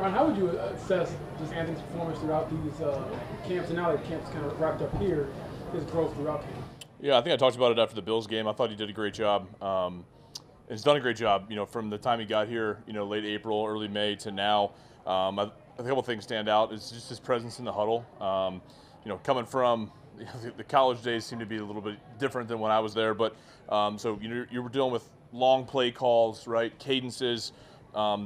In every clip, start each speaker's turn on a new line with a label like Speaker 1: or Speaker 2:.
Speaker 1: Ron, how would you assess just Anthony's performance throughout these camps, and now that camp's kind of wrapped up here, his growth throughout camp?
Speaker 2: Yeah, I think I talked about it after the Bills game. I thought he did a great job. He's done a great job, from the time he got here, late April, early May to now. A couple things stand out. It's just his presence in the huddle. Coming from the college days seem to be a little bit different than when I was there, but so you were dealing with long play calls, right? Cadences,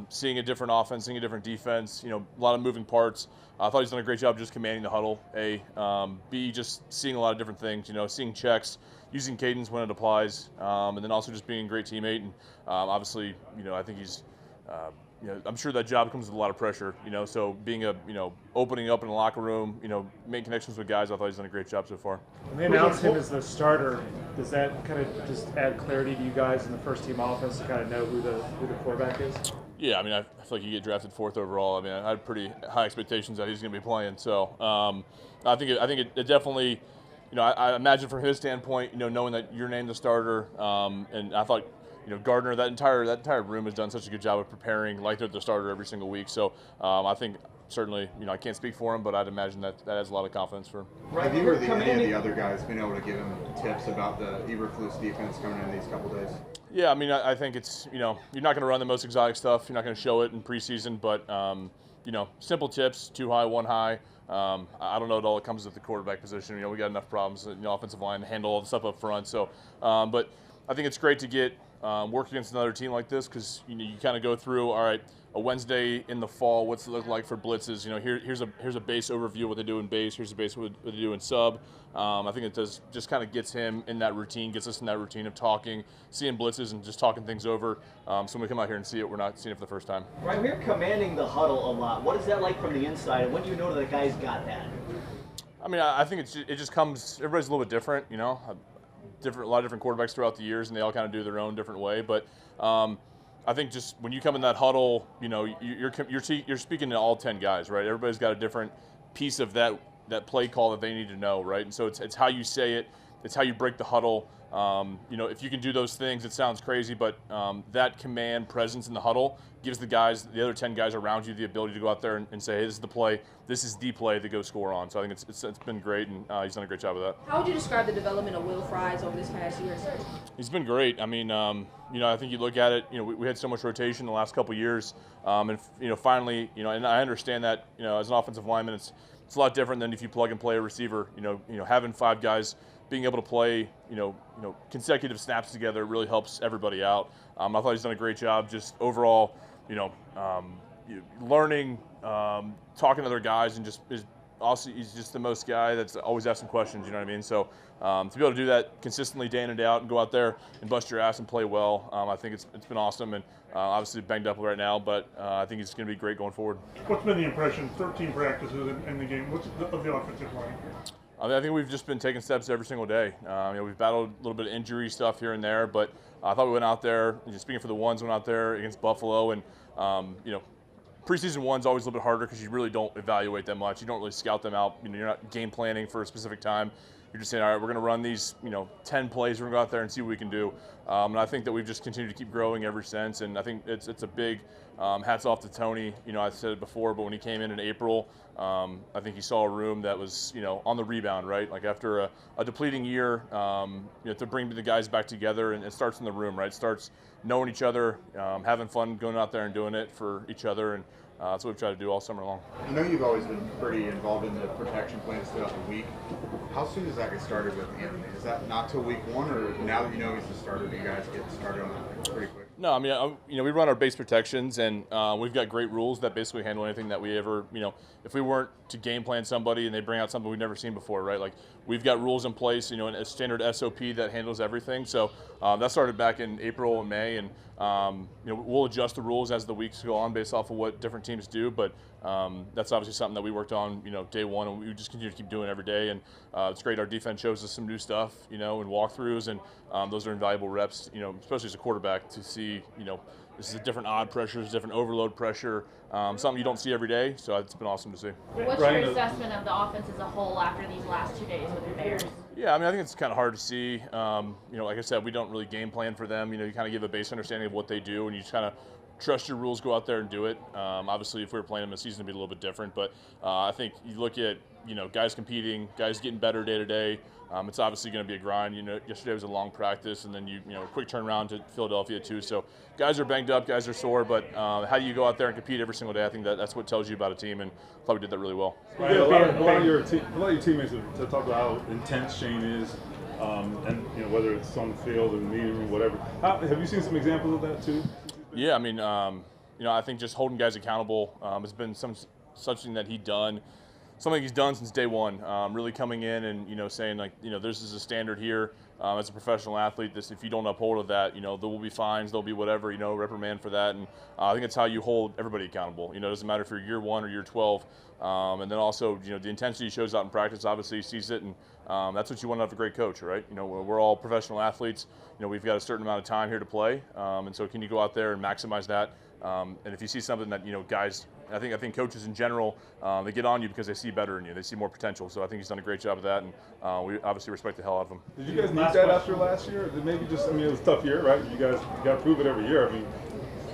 Speaker 2: seeing a different offense, seeing a different defense, a lot of moving parts. I thought he's done a great job just commanding the huddle. B, just seeing a lot of different things, seeing checks, using cadence when it applies, and then also just being a great teammate. And obviously, I think he's, I'm sure that job comes with a lot of pressure, so being opening up in the locker room, making connections with guys, I thought he's done a great job so far.
Speaker 3: When they announced him as the starter, does that kind of just add clarity to you guys in the first team offense to kind of know who the quarterback is?
Speaker 2: Yeah, I feel like you get drafted 4th overall. I had pretty high expectations that he's going to be playing. So I think it definitely, I imagine from his standpoint, knowing that you're named the starter, and I thought, Gardner, that entire room has done such a good job of preparing like they're the starter every single week. So I think certainly, I can't speak for him, but I'd imagine that adds a lot of confidence for him.
Speaker 4: Have you or any of the other guys been able to give him tips about the Eberflus defense coming in these couple days?
Speaker 2: Yeah, I think it's, you're not going to run the most exotic stuff. You're not going to show it in preseason, but, simple tips, 2 high, 1 high. I don't know it all. It comes with the quarterback position. We got enough problems in the offensive line to handle all the stuff up front. So, but I think it's great to get work against another team like this because, you kind of go through, all right, a Wednesday in the fall, what's it look like for blitzes? Here's a base overview of what they do in base. Here's a base of what they do in sub. I think it does just kind of gets him in that routine, gets us in that routine of talking, seeing blitzes and just talking things over. So when we come out here and see it, we're not seeing it for the first time.
Speaker 5: Right, we're commanding the huddle a lot. What is that like from the inside? And when do you know that the guys got that?
Speaker 2: I think it just comes. Everybody's a little bit different, a lot of different quarterbacks throughout the years, and they all kind of do their own different way. But I think just when you come in that huddle, you're speaking to all 10 guys, right? Everybody's got a different piece of that play call that they need to know, right? And so it's how you say it, it's how you break the huddle. If you can do those things, it sounds crazy, but that command presence in the huddle gives the other 10 guys around you, the ability to go out there and say, hey, this is the play, this is the play to go score on. So I think it's been great, and he's done a great job of that.
Speaker 6: How would you describe the development of Will Fries over this past year?
Speaker 2: He's been great. I think you look at it, we had so much rotation the last couple of years, and finally, and I understand that, as an offensive lineman, it's a lot different than if you plug and play a receiver. Having 5 guys being able to play, consecutive snaps together really helps everybody out. I thought he's done a great job just overall, learning, talking to other guys, and he's just the most guy that's always asking questions, you know what I mean? So to be able to do that consistently day in and day out and go out there and bust your ass and play well, I think it's been awesome, and obviously banged up right now, but I think it's going to be great going forward.
Speaker 7: What's been the impression, 13 practices in the game, of the offensive line?
Speaker 2: I think we've just been taking steps every single day. We've battled a little bit of injury stuff here and there, but I thought we went out there, speaking for the ones, went out there against Buffalo, and preseason one's always a little bit harder because you really don't evaluate them much. You don't really scout them out. You're not game planning for a specific time. You're just saying, all right, we're going to run these, 10 plays. We're going to go out there and see what we can do. And I think that we've just continued to keep growing ever since. And I think it's a big hats off to Tony. I said it before, but when he came in April, I think he saw a room that was, on the rebound, right? Like after a depleting year, to bring the guys back together, and it starts in the room, right? It starts knowing each other, having fun, going out there and doing it for each other. And that's what we've tried to do all summer long.
Speaker 4: I know you've always been pretty involved in the protection plans throughout the week. How soon does that get started with Anthony? Is that not till week 1, or now that he's the starter, do you guys get started on that pretty quick?
Speaker 2: No, we run our base protections, and we've got great rules that basically handle anything that we ever, if we weren't to game plan somebody and they bring out something we've never seen before, right? Like we've got rules in place, and a standard SOP that handles everything. So that started back in April and May, and we'll adjust the rules as the weeks go on based off of what different teams do. But that's obviously something that we worked on, day one, and we just continue to keep doing every day. And it's great. Our defense shows us some new stuff, in walkthroughs, and those are invaluable reps, especially as a quarterback, to see, this is a different odd pressures, different overload pressure, something you don't see every day. So it's been awesome to see.
Speaker 8: What's your assessment of the offense as a whole after these last 2 days with the Bears?
Speaker 2: Yeah, I think it's kind of hard to see. Like I said, we don't really game plan for them. You kind of give a base understanding of what they do, and you just kind of trust your rules, go out there and do it. Obviously, if we were playing them in a season, it'd be a little bit different. But I think you look at, guys competing, guys getting better day to day. It's obviously going to be a grind. Yesterday was a long practice, and then quick turnaround to Philadelphia too. So guys are banged up, guys are sore, but how do you go out there and compete every single day? I think that's what tells you about a team, and probably did that really well.
Speaker 7: Right. A lot of your teammates have talked about how intense Shane is, and whether it's on the field or the meeting room, whatever. Have you seen some examples of that too?
Speaker 2: Yeah, I mean, I think just holding guys accountable has been something that he's done since day one. Really coming in and saying this is a standard here as a professional athlete. If you don't uphold that, there will be fines, there'll be whatever, reprimand for that. And I think it's how you hold everybody accountable. It doesn't matter if you're year 1 or year 12. And then also, the intensity shows out in practice. Obviously, he sees it, and that's what you want out of a great coach, right? We're all professional athletes. We've got a certain amount of time here to play, and so can you go out there and maximize that? And if you see something that guys, I think coaches in general, they get on you because they see better in you. They see more potential. So I think he's done a great job of that, and we obviously respect the hell out of him.
Speaker 7: Did you guys need that after last year? Or did maybe just, it was a tough year, right? You guys got to prove it every year.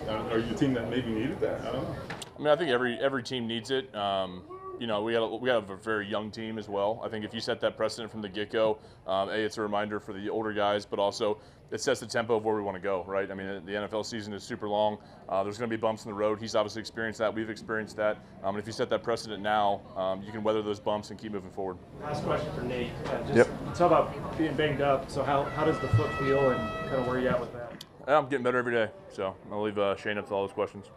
Speaker 7: Are you a team that maybe needed that? I don't know.
Speaker 2: I think every team needs it. We have a very young team as well. I think if you set that precedent from the get-go, it's a reminder for the older guys, but also it sets the tempo of where we want to go, right? The NFL season is super long. There's going to be bumps in the road. He's obviously experienced that. We've experienced that. And if you set that precedent now, you can weather those bumps and keep moving forward.
Speaker 3: Last question for Nate. You talk about being banged up. So how does the foot feel, and kind of where are you at with that?
Speaker 2: I'm getting better every day, so I'll leave Shane up to all those questions.